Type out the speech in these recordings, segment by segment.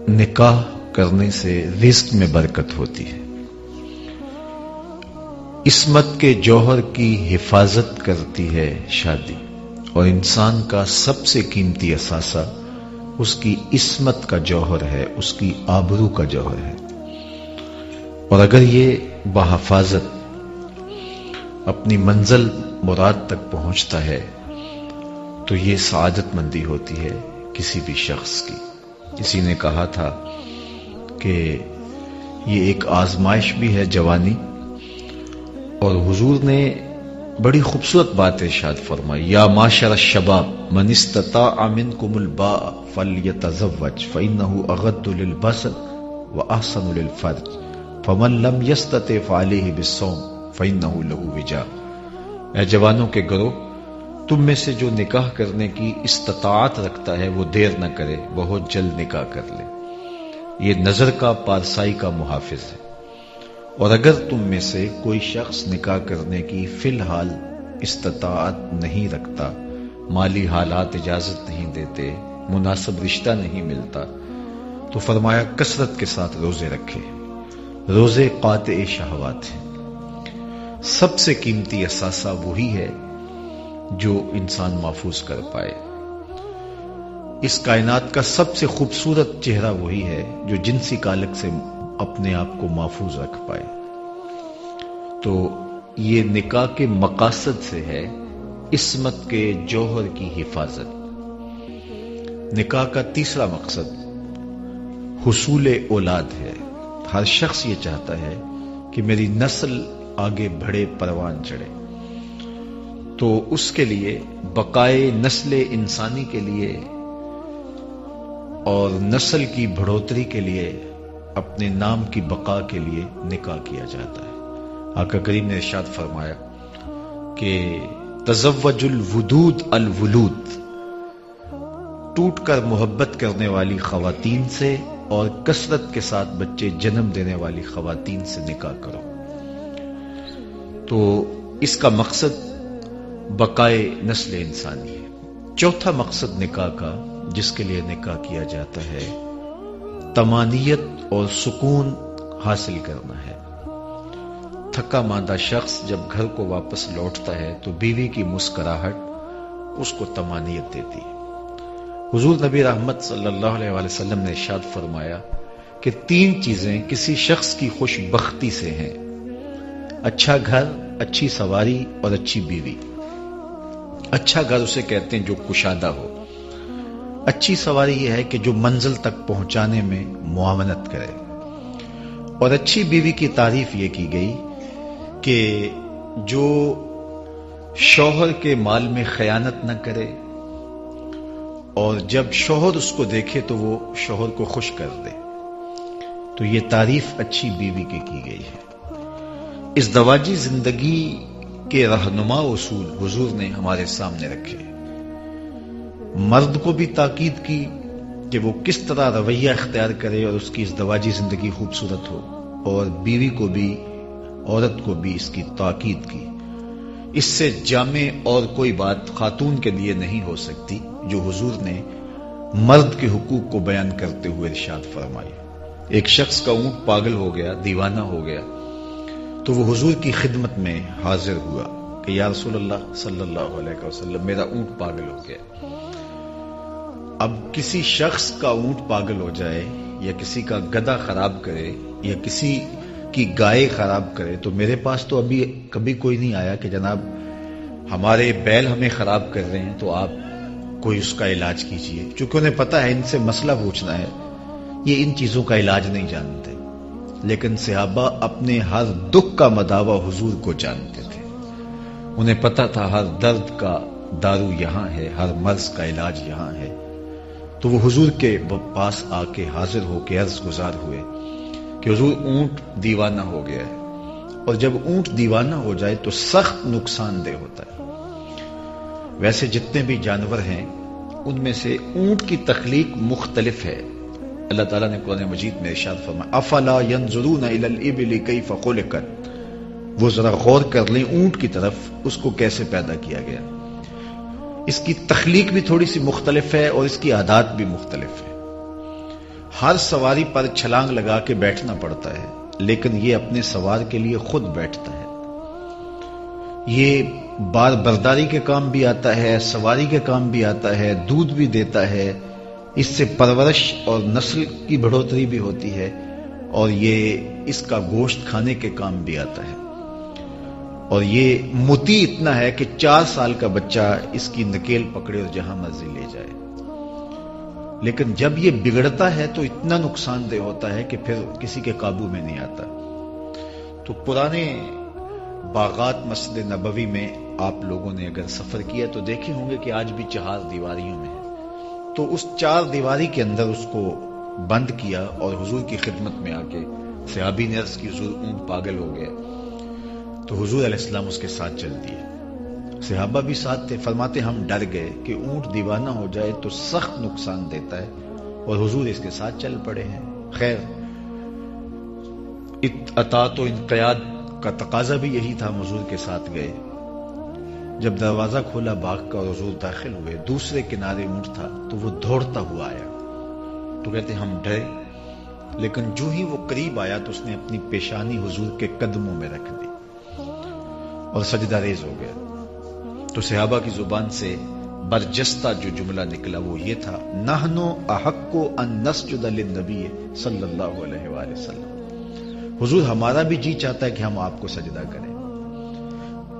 نکاح کرنے سے رزق میں برکت ہوتی ہے، عصمت کے جوہر کی حفاظت کرتی ہے شادی، اور انسان کا سب سے قیمتی اثاثہ اس کی عصمت کا جوہر ہے، اس کی آبرو کا جوہر ہے، اور اگر یہ بحفاظت اپنی منزل مراد تک پہنچتا ہے تو یہ سعادت مندی ہوتی ہے کسی بھی شخص کی۔ کسی نے کہا تھا کہ یہ ایک آزمائش بھی ہے جوانی، اور حضور نے بڑی خوبصورت بات ارشاد فرمائی، یا معاشر الشباب من استطاع منکم الباء فلیتزوج فإنہ اغض للبصر واحسن للفرج فمن لم یستطع فعلیہ بالصوم فإنہ لہ وجاء۔ اے جوانوں کے گروہ، تم میں سے جو نکاح کرنے کی استطاعت رکھتا ہے وہ دیر نہ کرے، بہت جلد نکاح کر لے، یہ نظر کا پارسائی کا محافظ ہے۔ اور اگر تم میں سے کوئی شخص نکاح کرنے کی فی الحال استطاعت نہیں رکھتا، مالی حالات اجازت نہیں دیتے، مناسب رشتہ نہیں ملتا، تو فرمایا کثرت کے ساتھ روزے رکھے۔ روزے قاطع شہوات ہیں۔ سب سے قیمتی اثاثہ وہی ہے جو انسان محفوظ کر پائے۔ اس کائنات کا سب سے خوبصورت چہرہ وہی ہے جو جنسی کالک سے اپنے آپ کو محفوظ رکھ پائے۔ تو یہ نکاح کے مقاصد سے ہے عصمت کے جوہر کی حفاظت۔ نکاح کا تیسرا مقصد حصول اولاد ہے۔ ہر شخص یہ چاہتا ہے کہ میری نسل آگے بڑھے، پروان چڑھے، تو اس کے لیے بقائے نسل انسانی کے لیے اور نسل کی بڑھوتری کے لیے، اپنے نام کی بقا کے لیے نکاح کیا جاتا ہے۔ آقا کریم نے ارشاد فرمایا کہ تزوج الودود الولود، ٹوٹ کر محبت کرنے والی خواتین سے اور کثرت کے ساتھ بچے جنم دینے والی خواتین سے نکاح کرو۔ تو اس کا مقصد بقائے نسل انسانی ہے۔ چوتھا مقصد نکاح کا جس کے لیے نکاح کیا جاتا ہے طمانینت اور سکون حاصل کرنا ہے۔ تھکا ماندہ شخص جب گھر کو واپس لوٹتا ہے تو بیوی کی مسکراہٹ اس کو طمانینت دیتی ہے۔ حضور نبی رحمت صلی اللہ علیہ وآلہ وسلم نے ارشاد فرمایا کہ 3 چیزیں کسی شخص کی خوش بختی سے ہیں: اچھا گھر، اچھی سواری اور اچھی بیوی۔ اچھا گھر اسے کہتے ہیں جو کشادہ ہو۔ اچھی سواری یہ ہے کہ جو منزل تک پہنچانے میں معاونت کرے، اور اچھی بیوی کی تعریف یہ کی گئی کہ جو شوہر کے مال میں خیانت نہ کرے، اور جب شوہر اس کو دیکھے تو وہ شوہر کو خوش کر دے۔ تو یہ تعریف اچھی بیوی کی گئی ہے۔ اس زواجی زندگی کے رہنما اصول حضور نے ہمارے سامنے رکھے۔ مرد کو بھی تاکید کی کہ وہ کس طرح رویہ اختیار کرے اور اس کی ازدواجی زندگی خوبصورت ہو، اور بیوی کو بھی، عورت کو بھی اس کی تاکید کی۔ اس سے جامع اور کوئی بات خاتون کے لیے نہیں ہو سکتی جو حضور نے مرد کے حقوق کو بیان کرتے ہوئے ارشاد فرمائی۔ ایک شخص کا اونٹ پاگل ہو گیا، دیوانہ ہو گیا، تو وہ حضور کی خدمت میں حاضر ہوا کہ یا رسول اللہ صلی اللہ علیہ وسلم، میرا اونٹ پاگل ہو گیا۔ اب کسی شخص کا اونٹ پاگل ہو جائے، یا کسی کا گدھا خراب کرے، یا کسی کی گائے خراب کرے، تو میرے پاس تو ابھی کبھی کوئی نہیں آیا کہ جناب ہمارے بیل ہمیں خراب کر رہے ہیں تو آپ کوئی اس کا علاج کیجئے، چونکہ انہیں پتا ہے ان سے مسئلہ پوچھنا ہے، یہ ان چیزوں کا علاج نہیں جانتے۔ لیکن صحابہ اپنے ہر دکھ کا مداوع حضور کو جانتے تھے، انہیں پتا تھا ہر درد کا دارو یہاں ہے، ہر مرض کا علاج یہاں ہے۔ تو وہ حضور کے پاس آ کے حاضر ہو کے عرض گزار ہوئے کہ حضور اونٹ دیوانہ ہو گیا ہے، اور جب اونٹ دیوانہ ہو جائے تو سخت نقصان دہ ہوتا ہے۔ ویسے جتنے بھی جانور ہیں ان میں سے اونٹ کی تخلیق مختلف ہے۔ اللہ تعالیٰ نے قرآن مجید میں ارشاد فرمایا افلا ينظرون الى الابل كيف خلقت، وہ ذرا غور کر لیں اونٹ کی طرف، اس کو کیسے پیدا کیا گیا۔ اس کی تخلیق بھی تھوڑی سی مختلف ہے اور اس کی عادات بھی مختلف ہے۔ ہر سواری پر چھلانگ لگا کے بیٹھنا پڑتا ہے، لیکن یہ اپنے سوار کے لیے خود بیٹھتا ہے۔ یہ بار برداری کے کام بھی آتا ہے، سواری کے کام بھی آتا ہے، دودھ بھی دیتا ہے، اس سے پرورش اور نسل کی بڑھوتری بھی ہوتی ہے، اور یہ اس کا گوشت کھانے کے کام بھی آتا ہے۔ اور یہ متی اتنا ہے کہ 4 سال کا بچہ اس کی نکیل پکڑے اور جہاں مرضی لے جائے۔ لیکن جب یہ بگڑتا ہے تو اتنا نقصان دہ ہوتا ہے کہ پھر کسی کے قابو میں نہیں آتا۔ تو پرانے باغات مسجد نبوی میں آپ لوگوں نے اگر سفر کیا تو دیکھے ہوں گے کہ آج بھی 4 دیواریوں میں ہے۔ تو اس 4 دیواری کے اندر اس کو بند کیا اور حضور کی خدمت میں آ کے صحابی نے عرض کی حضور اونٹ پاگل ہو گیا، تو حضور علیہ السلام اس کے ساتھ چل دیے۔ صحابہ بھی ساتھ تھے، فرماتے ہم ڈر گئے کہ اونٹ دیوانہ ہو جائے تو سخت نقصان دیتا ہے، اور حضور اس کے ساتھ چل پڑے ہیں۔ خیر، اطاعت و انقیاد کا تقاضا بھی یہی تھا، حضور کے ساتھ گئے۔ جب دروازہ کھولا باغ کا اور حضور داخل ہوئے، دوسرے کنارے اونٹ تھا تو وہ دوڑتا ہوا آیا۔ تو کہتے ہم ڈرے، لیکن جو ہی وہ قریب آیا تو اس نے اپنی پیشانی حضور کے قدموں میں رکھ دی اور سجدہ ریز ہو گیا۔ تو صحابہ کی زبان سے برجستہ جو جملہ نکلا وہ یہ تھا، نحنو احق ان نسجد للنبی صلی اللہ علیہ وآلہ وسلم، حضور ہمارا بھی جی چاہتا ہے کہ ہم آپ کو سجدہ کریں۔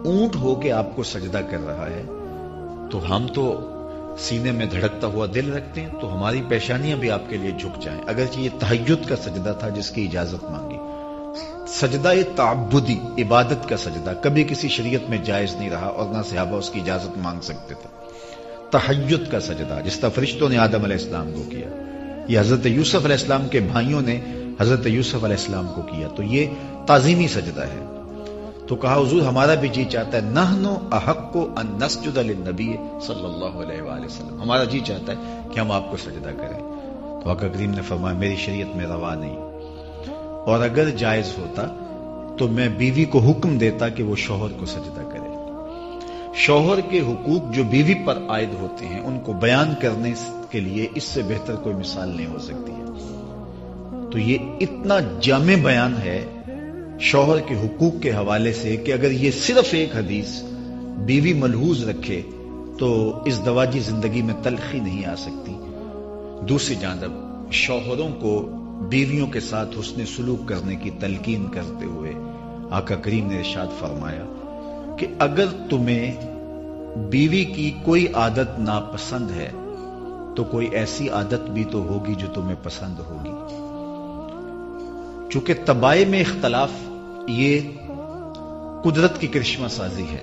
اونٹ ہو کے آپ کو سجدہ کر رہا ہے تو ہم تو سینے میں دھڑکتا ہوا دل رکھتے ہیں، تو ہماری پیشانیاں بھی آپ کے لیے جھک جائیں۔ اگرچہ یہ تہجد کا سجدہ تھا جس کی اجازت مانگی، سجدہ تعبدی عبادت کا سجدہ کبھی کسی شریعت میں جائز نہیں رہا، اور نہ صحابہ اس کی اجازت مانگ سکتے تھے۔ تہجد کا سجدہ جس طرح فرشتوں نے آدم علیہ السلام کو کیا، یہ حضرت یوسف علیہ السلام کے بھائیوں نے حضرت یوسف علیہ السلام کو کیا، تو یہ تعظیمی سجدہ ہے۔ تو کہا حضور ہمارا بھی جی چاہتا ہے، نحنو احق ان نسجد للنبی صلی اللہ علیہ وآلہ وسلم، ہمارا جی چاہتا ہے کہ ہم آپ کو سجدہ کریں۔ تو آقا کریم نے فرمایا میری شریعت میں روا نہیں، اور اگر جائز ہوتا تو میں بیوی کو حکم دیتا کہ وہ شوہر کو سجدہ کرے۔ شوہر کے حقوق جو بیوی پر عائد ہوتے ہیں ان کو بیان کرنے کے لیے اس سے بہتر کوئی مثال نہیں ہو سکتی ہے۔ تو یہ اتنا جامع بیان ہے شوہر کے حقوق کے حوالے سے کہ اگر یہ صرف ایک حدیث بیوی ملحوظ رکھے تو اس دواجی زندگی میں تلخی نہیں آ سکتی۔ دوسری جانب شوہروں کو بیویوں کے ساتھ حسن سلوک کرنے کی تلقین کرتے ہوئے آقا کریم نے ارشاد فرمایا کہ اگر تمہیں بیوی کی کوئی عادت ناپسند ہے تو کوئی ایسی عادت بھی تو ہوگی جو تمہیں پسند ہوگی۔ چونکہ طبائع میں اختلاف یہ قدرت کی کرشمہ سازی ہے،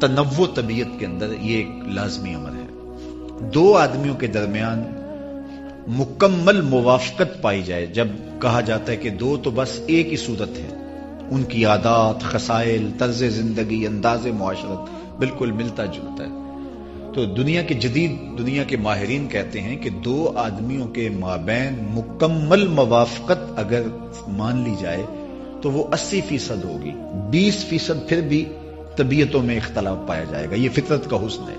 تنوع طبیعت کے اندر یہ ایک لازمی امر ہے۔ 2 آدمیوں کے درمیان مکمل موافقت پائی جائے، جب کہا جاتا ہے کہ 2 تو بس ایک ہی صورت ہے، ان کی عادات، خصائل، طرز زندگی، انداز معاشرت بالکل ملتا جلتا ہے، تو دنیا کے ماہرین کہتے ہیں کہ 2 آدمیوں کے مابین مکمل موافقت اگر مان لی جائے تو وہ 80% ہوگی، 20% پھر بھی طبیعتوں میں اختلاف پایا جائے گا، یہ فطرت کا حسن ہے۔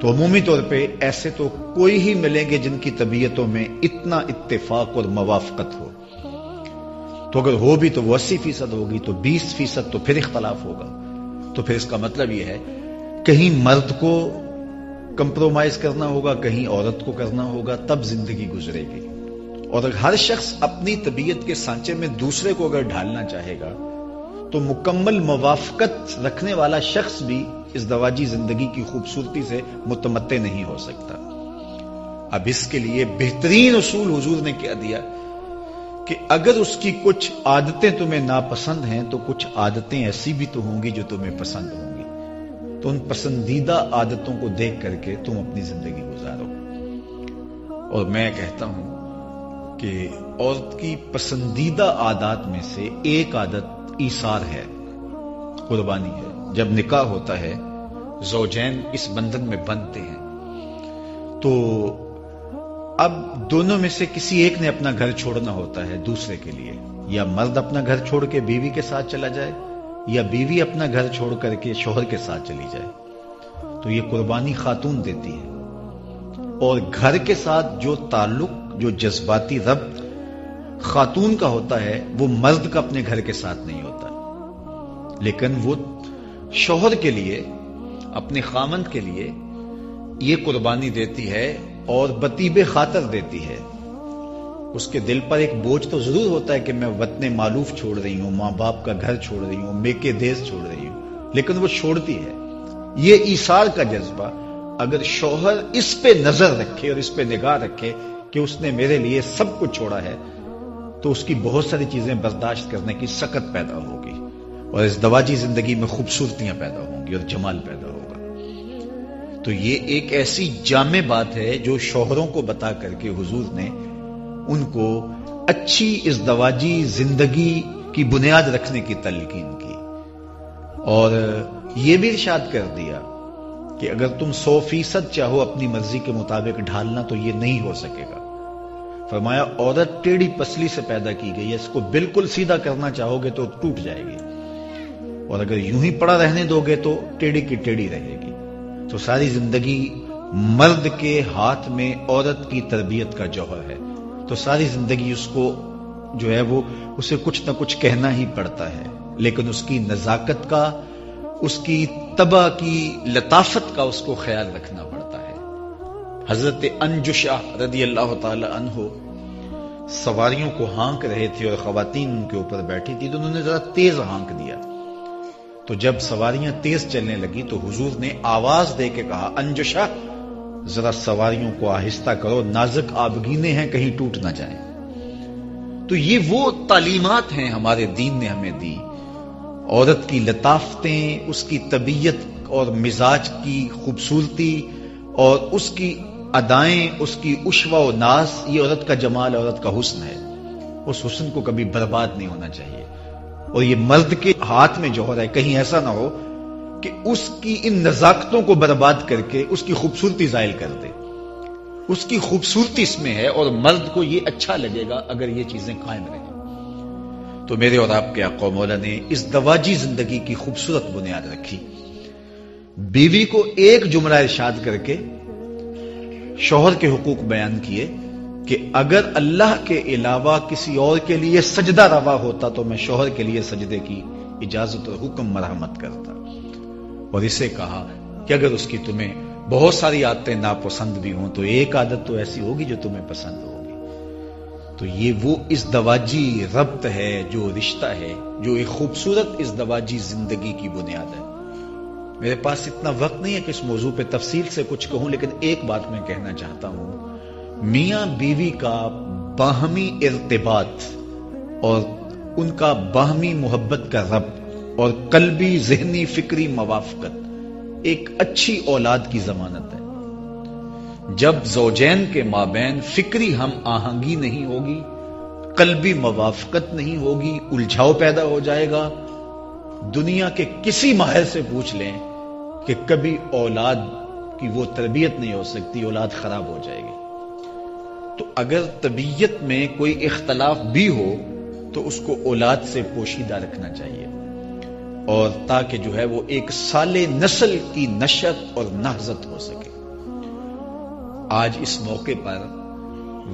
تو عمومی طور پہ ایسے تو کوئی ہی ملیں گے جن کی طبیعتوں میں اتنا اتفاق اور موافقت ہو، تو اگر ہو بھی تو وہ 80% ہوگی، تو 20% تو پھر اختلاف ہوگا۔ تو پھر اس کا مطلب یہ ہے کہیں مرد کو کمپرومائز کرنا ہوگا، کہیں عورت کو کرنا ہوگا، تب زندگی گزرے گی۔ اور اگر ہر شخص اپنی طبیعت کے سانچے میں دوسرے کو اگر ڈھالنا چاہے گا تو مکمل موافقت رکھنے والا شخص بھی اس دواجی زندگی کی خوبصورتی سے متمتع نہیں ہو سکتا۔ اب اس کے لیے بہترین اصول حضور نے کیا دیا کہ اگر اس کی کچھ عادتیں تمہیں ناپسند ہیں تو کچھ عادتیں ایسی بھی تو ہوں گی جو تمہیں پسند ہوں گی، تو ان پسندیدہ عادتوں کو دیکھ کر کے تم اپنی زندگی گزارو۔ اور میں کہتا ہوں کہ عورت کی پسندیدہ عادات میں سے ایک عادت ایثار ہے، قربانی ہے۔ جب نکاح ہوتا ہے، زوجین اس بندھن میں بندھتے ہیں، تو اب دونوں میں سے کسی ایک نے اپنا گھر چھوڑنا ہوتا ہے دوسرے کے لیے، یا مرد اپنا گھر چھوڑ کے بیوی کے ساتھ چلا جائے، یا بیوی اپنا گھر چھوڑ کر کے شوہر کے ساتھ چلی جائے۔ تو یہ قربانی خاتون دیتی ہے، اور گھر کے ساتھ جو تعلق جو جذباتی ربط خاتون کا ہوتا ہے وہ مرد کا اپنے گھر کے ساتھ نہیں ہوتا، لیکن وہ شوہر کے لیے، اپنے خامند کے لیے یہ قربانی دیتی ہے اور بطیب خاطر دیتی ہے۔ اس کے دل پر ایک بوجھ تو ضرور ہوتا ہے کہ میں وطن معلوف چھوڑ رہی ہوں، ماں باپ کا گھر چھوڑ رہی ہوں، میکے دیس چھوڑ رہی ہوں، لیکن وہ چھوڑتی ہے۔ یہ ایثار کا جذبہ اگر شوہر اس پہ نظر رکھے اور اس پہ نگاہ رکھے کہ اس نے میرے لیے سب کچھ چھوڑا ہے، تو اس کی بہت ساری چیزیں برداشت کرنے کی سکت پیدا ہوگی، اور اس دواجی زندگی میں خوبصورتیاں پیدا ہوں گی اور جمال پیدا ہوگا۔ تو یہ ایک ایسی جامع بات ہے جو شوہروں کو بتا کر کے حضور نے ان کو اچھی ازدواجی زندگی کی بنیاد رکھنے کی تلقین کی، اور یہ بھی ارشاد کر دیا کہ اگر تم 100% چاہو اپنی مرضی کے مطابق ڈھالنا تو یہ نہیں ہو سکے گا۔ فرمایا عورت ٹیڑھی پسلی سے پیدا کی گئی ہے، اس کو بالکل سیدھا کرنا چاہو گے تو ٹوٹ جائے گی، اور اگر یوں ہی پڑا رہنے دو گے تو ٹیڑھی کی ٹیڑھی رہے گی۔ تو ساری زندگی مرد کے ہاتھ میں عورت کی تربیت کا جوہر ہے، تو ساری زندگی اس کو جو ہے وہ اسے کچھ نہ کچھ کہنا ہی پڑتا ہے، لیکن اس کی نزاکت کا، اس کی طبع کی لطافت کا اس کو خیال رکھنا پڑتا ہے۔ حضرت انجشہ رضی اللہ تعالی عنہ سواریوں کو ہانک رہے تھے اور خواتین ان کے اوپر بیٹھی تھی، تو انہوں نے ذرا تیز ہانک دیا، تو جب سواریاں تیز چلنے لگی تو حضور نے آواز دے کے کہا انجشہ ذرا سواریوں کو آہستہ کرو، نازک آبگینے ہیں کہیں ٹوٹ نہ جائیں۔ تو یہ وہ تعلیمات ہیں ہمارے دین نے ہمیں دی، عورت کی لطافتیں، اس کی طبیعت اور مزاج کی خوبصورتی اور اس کی ادائیں، اس کی عشوہ و ناز، یہ عورت کا جمال، عورت کا حسن ہے۔ اس حسن کو کبھی برباد نہیں ہونا چاہیے، اور یہ مرد کے ہاتھ میں جوہر ہے، کہیں ایسا نہ ہو کہ اس کی ان نزاکتوں کو برباد کر کے اس کی خوبصورتی زائل کر دے۔ اس کی خوبصورتی اس میں ہے، اور مرد کو یہ اچھا لگے گا اگر یہ چیزیں قائم رہیں۔ تو میرے اور آپ کے آقا مولا نے اس دواجی زندگی کی خوبصورت بنیاد رکھی۔ بیوی کو ایک جملہ ارشاد کر کے شوہر کے حقوق بیان کیے کہ اگر اللہ کے علاوہ کسی اور کے لیے سجدہ روا ہوتا تو میں شوہر کے لیے سجدے کی اجازت اور حکم مرحمت کرتا، اور اسے کہا کہ اگر اس کی تمہیں بہت ساری عادتیں ناپسند بھی ہوں تو ایک عادت تو ایسی ہوگی جو تمہیں پسند ہوگی۔ تو یہ وہ ازدواجی ربط ہے، جو رشتہ ہے، جو ایک خوبصورت ازدواجی زندگی کی بنیاد ہے۔ میرے پاس اتنا وقت نہیں ہے کہ اس موضوع پہ تفصیل سے کچھ کہوں، لیکن ایک بات میں کہنا چاہتا ہوں، میاں بیوی کا باہمی ارتباط اور ان کا باہمی محبت کا ربط اور قلبی، ذہنی، فکری موافقت ایک اچھی اولاد کی ضمانت ہے۔ جب زوجین کے مابین فکری ہم آہنگی نہیں ہوگی، قلبی موافقت نہیں ہوگی، الجھاؤ پیدا ہو جائے گا۔ دنیا کے کسی ماہر سے پوچھ لیں کہ کبھی اولاد کی وہ تربیت نہیں ہو سکتی، اولاد خراب ہو جائے گی۔ تو اگر طبیعت میں کوئی اختلاف بھی ہو تو اس کو اولاد سے پوشیدہ رکھنا چاہیے، اور تاکہ جو ہے وہ ایک سالے نسل کی نشأت اور نہضت ہو سکے۔ آج اس موقع پر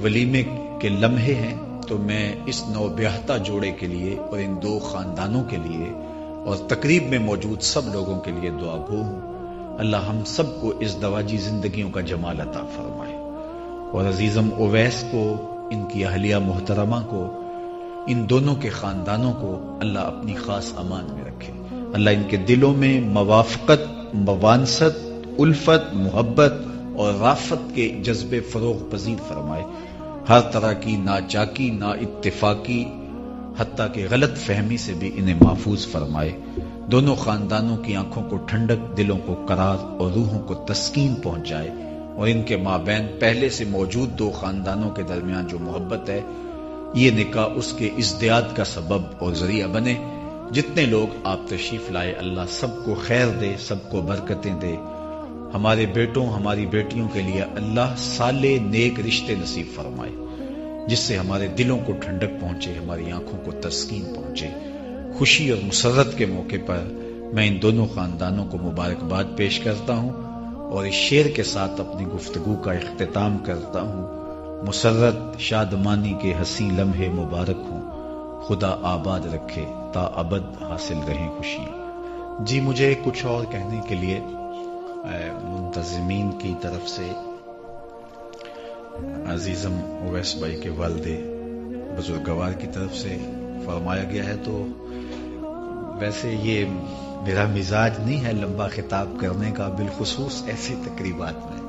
ولیمے کے لمحے ہیں، تو میں اس نوبیاہتا جوڑے کے لیے اور ان دو خاندانوں کے لیے اور تقریب میں موجود سب لوگوں کے لیے دعا گو ہوں۔ اللہ ہم سب کو اس دواجی زندگیوں کا جمال عطا فرمائے، اور عزیزم اویس کو، ان کی اہلیہ محترمہ کو، ان دونوں کے خاندانوں کو اللہ اپنی خاص امان میں رکھے۔ اللہ ان کے دلوں میں موافقت، موانست، الفت، محبت اور رافت کے جذبے فروغ پذیر فرمائے۔ ہر طرح کی ناچاکی، نا اتفاقی، حتیٰ کہ غلط فہمی سے بھی انہیں محفوظ فرمائے۔ دونوں خاندانوں کی آنکھوں کو ٹھنڈک، دلوں کو قرار اور روحوں کو تسکین پہنچائے، اور ان کے مابین پہلے سے موجود دو خاندانوں کے درمیان جو محبت ہے، یہ نکاح اس کے ازدیاد کا سبب اور ذریعہ بنے۔ جتنے لوگ آپ تشریف لائے، اللہ سب کو خیر دے، سب کو برکتیں دے۔ ہمارے بیٹوں، ہماری بیٹیوں کے لیے اللہ صالح نیک رشتے نصیب فرمائے، جس سے ہمارے دلوں کو ٹھنڈک پہنچے، ہماری آنکھوں کو تسکین پہنچے۔ خوشی اور مسرت کے موقع پر میں ان دونوں خاندانوں کو مبارکباد پیش کرتا ہوں، اور اس شعر کے ساتھ اپنی گفتگو کا اختتام کرتا ہوں۔ مسرت شادمانی کے حسین لمحے مبارک ہوں، خدا آباد رکھے تا ابد حاصل رہیں خوشیاں۔ جی مجھے کچھ اور کہنے کے لیے منتظمین کی طرف سے عزیزم اویس بھائی کے والد بزرگوار کی طرف سے فرمایا گیا ہے، تو ویسے یہ میرا مزاج نہیں ہے لمبا خطاب کرنے کا، بالخصوص ایسی تقریبات میں۔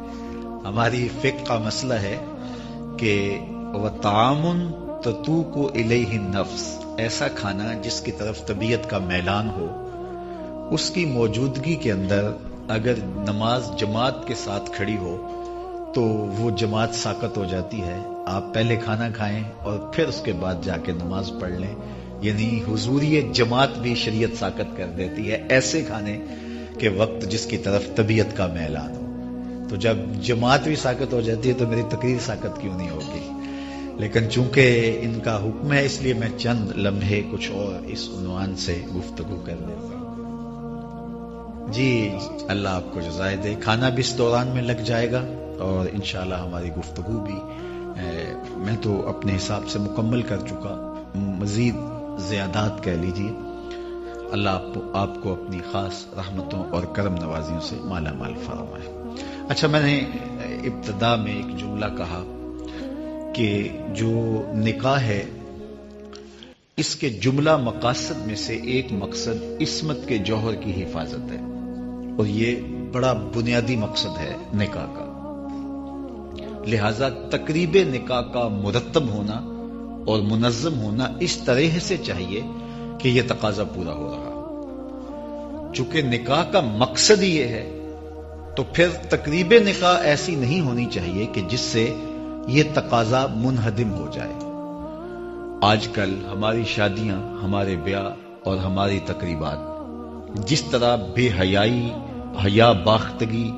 ہماری فقہ کا مسئلہ ہے کہ وَطَعَامٌ تَتُوقُ إِلَيْهِ النَّفْسُ، ایسا کھانا جس کی طرف طبیعت کا میلان ہو، اس کی موجودگی کے اندر اگر نماز جماعت کے ساتھ کھڑی ہو تو وہ جماعت ساقط ہو جاتی ہے۔ آپ پہلے کھانا کھائیں اور پھر اس کے بعد جا کے نماز پڑھ لیں، یعنی حضوری جماعت بھی شریعت ساقط کر دیتی ہے ایسے کھانے کے وقت جس کی طرف طبیعت کا میلان ہو۔ تو جب جماعت بھی ساقط ہو جاتی ہے تو میری تقریر ساقط کیوں نہیں ہوگی؟ لیکن چونکہ ان کا حکم ہے اس لیے میں چند لمحے کچھ اور اس عنوان سے گفتگو کر لیتا ہوں۔ جی اللہ آپ کو جزائے دے، کھانا بھی اس دوران میں لگ جائے گا اور انشاءاللہ ہماری گفتگو بھی میں تو اپنے حساب سے مکمل کر چکا، مزید زیادات کہہ لیجیے۔ اللہ آپ کو اپنی خاص رحمتوں اور کرم نوازیوں سے مالا مال فرمائے۔ اچھا، میں نے ابتدا میں ایک جملہ کہا کہ جو نکاح ہے اس کے جملہ مقاصد میں سے ایک مقصد عصمت کے جوہر کی حفاظت ہے، اور یہ بڑا بنیادی مقصد ہے نکاح کا۔ لہذا تقریب نکاح کا مرتب ہونا اور منظم ہونا اس طرح سے چاہیے کہ یہ تقاضا پورا ہو رہا۔ چونکہ نکاح کا مقصد یہ ہے تو پھر تقریب نکاح ایسی نہیں ہونی چاہیے کہ جس سے یہ تقاضا منہدم ہو جائے۔ آج کل ہماری شادیاں، ہمارے بیاہ اور ہماری تقریبات جس طرح بے حیائی، حیا باختگی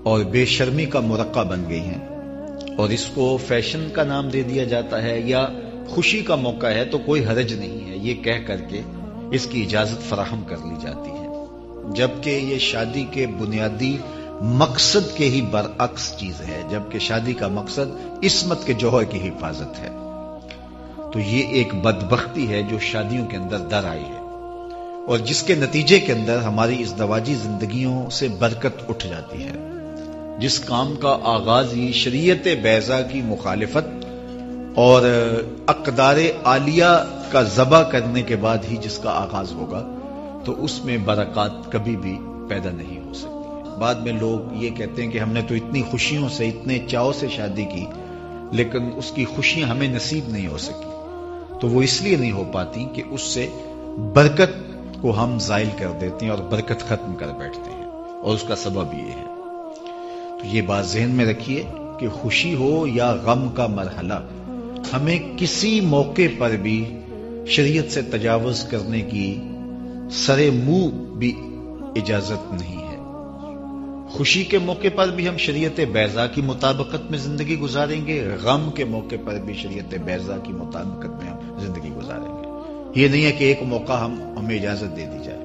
اور بے شرمی کا مرقع بن گئی ہیں، اور اس کو فیشن کا نام دے دیا جاتا ہے یا خوشی کا موقع ہے تو کوئی حرج نہیں ہے یہ کہہ کر کے اس کی اجازت فراہم کر لی جاتی ہے، جبکہ یہ شادی کے بنیادی مقصد کے ہی برعکس چیز ہے، جبکہ شادی کا مقصد عصمت کے جوہر کی حفاظت ہے۔ تو یہ ایک بدبختی ہے جو شادیوں کے اندر در آئی ہے، اور جس کے نتیجے کے اندر ہماری ازدواجی زندگیوں سے برکت اٹھ جاتی ہے۔ جس کام کا آغاز ہی شریعت بیضا کی مخالفت اور اقدار عالیہ کا ذبح کرنے کے بعد ہی جس کا آغاز ہوگا تو اس میں برکات کبھی بھی پیدا نہیں ہو سکتی۔ بعد میں لوگ یہ کہتے ہیں کہ ہم نے تو اتنی خوشیوں سے، اتنے چاؤ سے شادی کی، لیکن اس کی خوشیاں ہمیں نصیب نہیں ہو سکی، تو وہ اس لیے نہیں ہو پاتی کہ اس سے برکت کو ہم زائل کر دیتے ہیں اور برکت ختم کر بیٹھتے ہیں، اور اس کا سبب یہ ہے۔ تو یہ بات ذہن میں رکھیے کہ خوشی ہو یا غم کا مرحلہ، ہمیں کسی موقع پر بھی شریعت سے تجاوز کرنے کی سرے منہ بھی اجازت نہیں ہے۔ خوشی کے موقع پر بھی ہم شریعت بیضا کی مطابقت میں زندگی گزاریں گے، غم کے موقع پر بھی شریعت بیضا کی مطابقت میں ہم زندگی گزاریں گے۔ یہ نہیں ہے کہ ایک موقع ہمیں اجازت دے دی جائے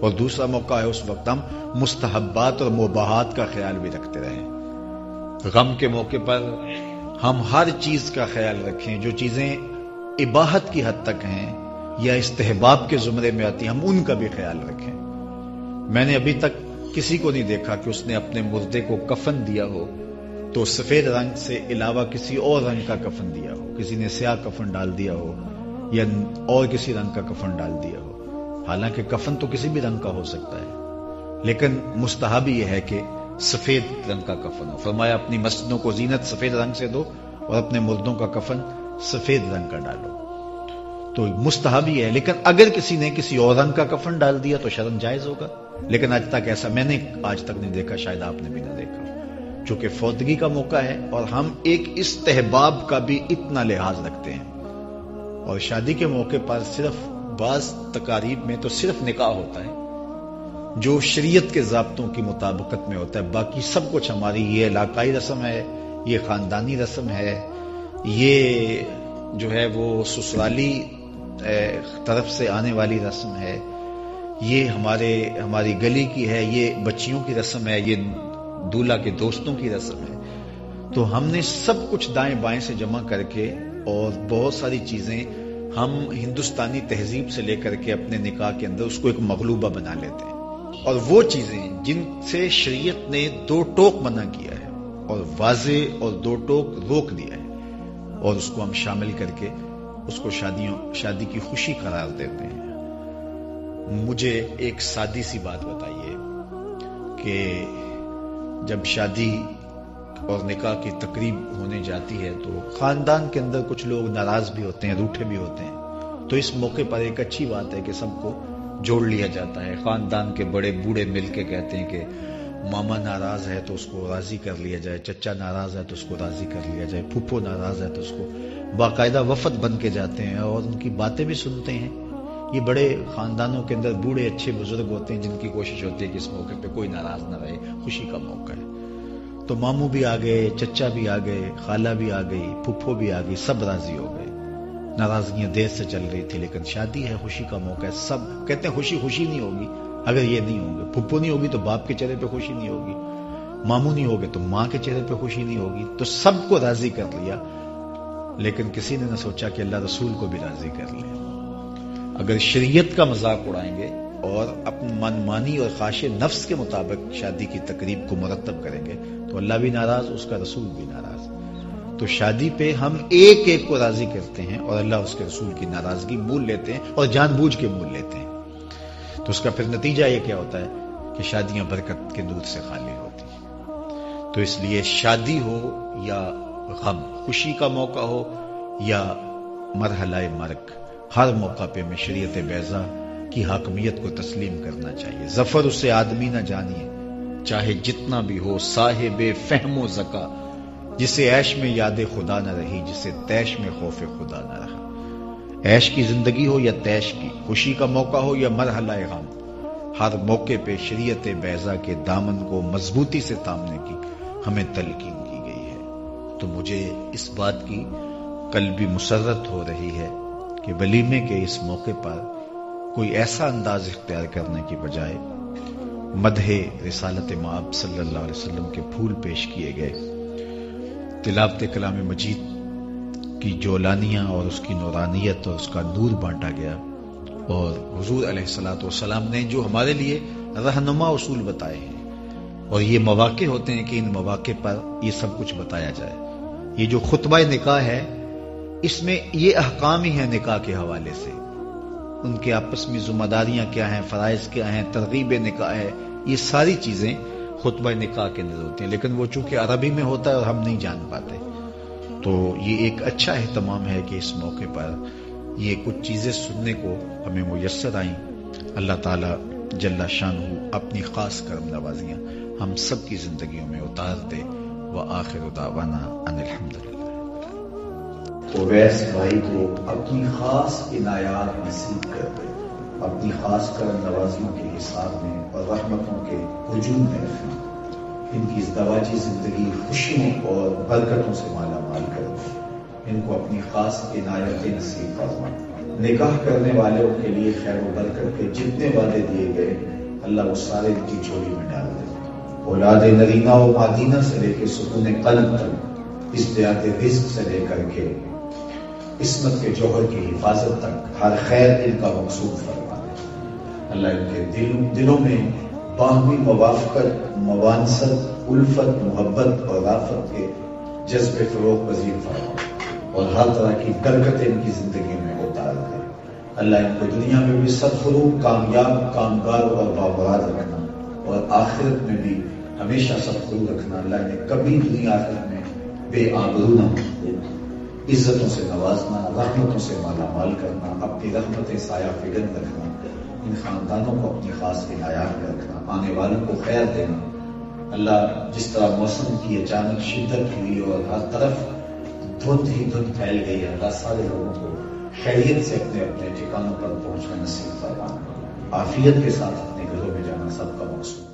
اور دوسرا موقع ہے اس وقت ہم مستحبات اور مباحات کا خیال بھی رکھتے رہیں۔ غم کے موقع پر ہم ہر چیز کا خیال رکھیں، جو چیزیں اباحت کی حد تک ہیں یا استحباب کے زمرے میں آتی ہیں ہم ان کا بھی خیال رکھیں۔ میں نے ابھی تک کسی کو نہیں دیکھا کہ اس نے اپنے مردے کو کفن دیا ہو تو سفید رنگ سے علاوہ کسی اور رنگ کا کفن دیا ہو، کسی نے سیاہ کفن ڈال دیا ہو یا اور کسی رنگ کا کفن ڈال دیا ہو۔ حالانکہ کفن تو کسی بھی رنگ کا ہو سکتا ہے، لیکن مستحب یہ ہے کہ سفید رنگ کا کفن ہو۔ فرمایا اپنی مسجدوں کو زینت سفید رنگ سے دو اور اپنے مردوں کا کفن سفید رنگ کا ڈالو، تو مستحب ہی ہے۔ لیکن اگر کسی نے کسی اور رنگ کا کفن ڈال دیا تو شرم جائز ہوگا، لیکن آج تک ایسا میں نے آج تک نہیں دیکھا، شاید آپ نے بھی نہ دیکھا، چونکہ فوتگی کا موقع ہے اور ہم ایک استحباب کا بھی اتنا لحاظ رکھتے ہیں۔ اور شادی کے موقع پر صرف بعض تقاریب میں تو صرف نکاح ہوتا ہے جو شریعت کے ضابطوں کی مطابقت میں ہوتا ہے، باقی سب کچھ ہماری یہ علاقائی رسم ہے، یہ خاندانی رسم ہے، یہ جو ہے وہ سسرالی طرف سے آنے والی رسم ہے، یہ ہماری گلی کی ہے، یہ بچیوں کی رسم ہے، یہ دولہا کے دوستوں کی رسم ہے۔ تو ہم نے سب کچھ دائیں بائیں سے جمع کر کے اور بہت ساری چیزیں ہم ہندوستانی تہذیب سے لے کر کے اپنے نکاح کے اندر اس کو ایک مغلوبہ بنا لیتے ہیں، اور وہ چیزیں جن سے شریعت نے دو ٹوک منع کیا ہے اور واضح اور دو ٹوک روک دیا ہے، اور اس کو ہم شامل کر کے اس کو شادی کی خوشی قرار دیتے ہیں۔ مجھے ایک سادی سی بات بتائیے کہ جب شادی اور نکاح کی تقریب ہونے جاتی ہے تو خاندان کے اندر کچھ لوگ ناراض بھی ہوتے ہیں، روٹھے بھی ہوتے ہیں، تو اس موقع پر ایک اچھی بات ہے کہ سب کو جوڑ لیا جاتا ہے۔ خاندان کے بڑے بوڑھے مل کے کہتے ہیں کہ ماما ناراض ہے تو اس کو راضی کر لیا جائے، چچا ناراض ہے تو اس کو راضی کر لیا جائے، پھپھو ناراض ہے تو اس کو باقاعدہ وفد بن کے جاتے ہیں اور ان کی باتیں بھی سنتے ہیں۔ یہ بڑے خاندانوں کے اندر بوڑھے اچھے بزرگ ہوتے ہیں جن کی کوشش ہوتی ہے کہ اس موقع پہ کوئی ناراض نہ رہے، خوشی کا موقع ہے۔ تو ماموں بھی آ گئے، چچا بھی آ گئے، خالہ بھی آ گئی، پھپھو بھی آ گئی، سب راضی ہو گئے۔ ناراضگیاں دیر سے چل رہی تھی لیکن شادی ہے، خوشی کا موقع ہے، سب کہتے ہیں خوشی نہیں ہوگی اگر یہ نہیں ہوں گے، پھپھو نہیں ہوگی تو باپ کے چہرے پہ خوشی نہیں ہوگی، ماموں نہیں ہوگے تو ماں کے چہرے پہ خوشی نہیں ہوگی، تو سب کو راضی کر لیا، لیکن کسی نے نہ سوچا کہ اللہ رسول کو بھی راضی کر لے۔ اگر شریعت کا مذاق اڑائیں گے اور اپنی من مانی اور خواہش نفس کے مطابق شادی کی تقریب کو مرتب کریں گے تو اللہ بھی ناراض، اس کا رسول بھی ناراض۔ تو شادی پہ ہم ایک ایک کو راضی کرتے ہیں اور اللہ اس کے رسول کی ناراضگی مول لیتے ہیں اور جان بوجھ کے مول لیتے ہیں۔ تو اس کا پھر نتیجہ یہ کیا ہوتا ہے کہ شادیاں برکت کے نور سے خالی ہوتی ہیں۔ تو اس لیے شادی ہو یا غم، خوشی کا موقع ہو یا مرحلہ مرگ، ہر موقع پہ میں شریعت بیضا کی حاکمیت کو تسلیم کرنا چاہیے۔ ظفر اسے آدمی نہ جانیے چاہے جتنا بھی ہو، صاحب فہم و ذکا، جسے عیش میں یاد خدا نہ رہی، جسے تیش میں خوف خدا نہ رہا۔ عیش کی زندگی ہو یا تیش کی، خوشی کا موقع ہو یا مرحلہ غم، ہر موقع پہ شریعت بیضا کے دامن کو مضبوطی سے تامنے کی ہمیں تلقین کی گئی ہے۔ تو مجھے اس بات کی قلبی مسرت ہو رہی ہے کہ ولیمے کے اس موقع پر کوئی ایسا انداز اختیار کرنے کی بجائے مدح رسالت مآب صلی اللہ علیہ وسلم کے پھول پیش کیے گئے، تلاوت کلام مجید کی جولانیاں اور اس کی نورانیت اور اس کا نور بانٹا گیا، اور حضور علیہ الصلوۃ والسلام نے جو ہمارے لیے رہنما اصول بتائے ہیں، اور یہ مواقع ہوتے ہیں کہ ان مواقع پر یہ سب کچھ بتایا جائے۔ یہ جو خطبہ نکاح ہے اس میں یہ احکام ہی ہیں نکاح کے حوالے سے، ان کے آپس میں ذمہ داریاں کیا ہیں، فرائض کیا ہیں، ترغیب نکاح ہے، یہ ساری چیزیں خطبہ نکاح کے اندر ہوتی ہیں، لیکن وہ چونکہ عربی میں ہوتا ہے اور ہم نہیں جان پاتے، تو یہ ایک اچھا اہتمام ہے کہ اس موقع پر یہ کچھ چیزیں سننے کو ہمیں میسر آئیں۔ اللہ تعالی جل شانہ اپنی خاص کرم نوازیاں ہم سب کی زندگیوں میں اتار دے۔ وآخر دعوانا ان الحمدللہ۔ اویس بھائی کو اپنی خاص عنایات نصیب کر دے، اپنی خاص کرم نوازیوں کے حساب میں اور رحمتوں کے ہجوم میں رکھنا، ان کی ازدواجی زندگی خوشیوں اور برکتوں سے مالا مال کر دے، ان کو اپنی خاص عنایتیں نصیب فرما۔ نکاح کرنے والوں کے لیے خیر و برکت کے جتنے وعدے دیے گئے اللہ وہ سارے ان کی جھولی میں ڈال دے۔ اولاد نرینہ و مادینہ سے لے کے سکون قلب تک، ازدیاد رزق سے لے کر کے عصمت کے جوہر کی حفاظت تک، ہر خیر ان کا مقصود فرما دے۔ اللہ ان کے دلوں میں باہمی موافقت، موانست، الفت، محبت اور رافت کے جذب فروغ پذیر فرما، اور ہر طرح کی برکت ان کی زندگی میں اتار دے۔ اللہ ان کو دنیا میں بھی سرفروغ، کامیاب، کامگار اور بامراد رکھنا، اور آخرت میں بھی ہمیشہ سرفروغ رکھنا۔ اللہ نے کبھی دنیا آخرت میں بے آبرو نہ ہو، عزتوں سے نوازنا، رحمتوں سے مالا مال کرنا، اپنی رحمتیں سایہ فگن رکھنا، ان خاندانوں کو اپنی خاص عنایات میں رکھنا، آنے والوں کو خیر دینا۔ اللہ جس طرح موسم کی اچانک شدت ہوئی اور ہر طرف دھند ہی دھند پھیل گئی ہے، اللہ سارے لوگوں کو خیریت سے اپنے اپنے ٹھکانوں پر پہنچنا نصیب فرمانا، عافیت کے ساتھ اپنے گھروں میں جانا سب کا مقصود۔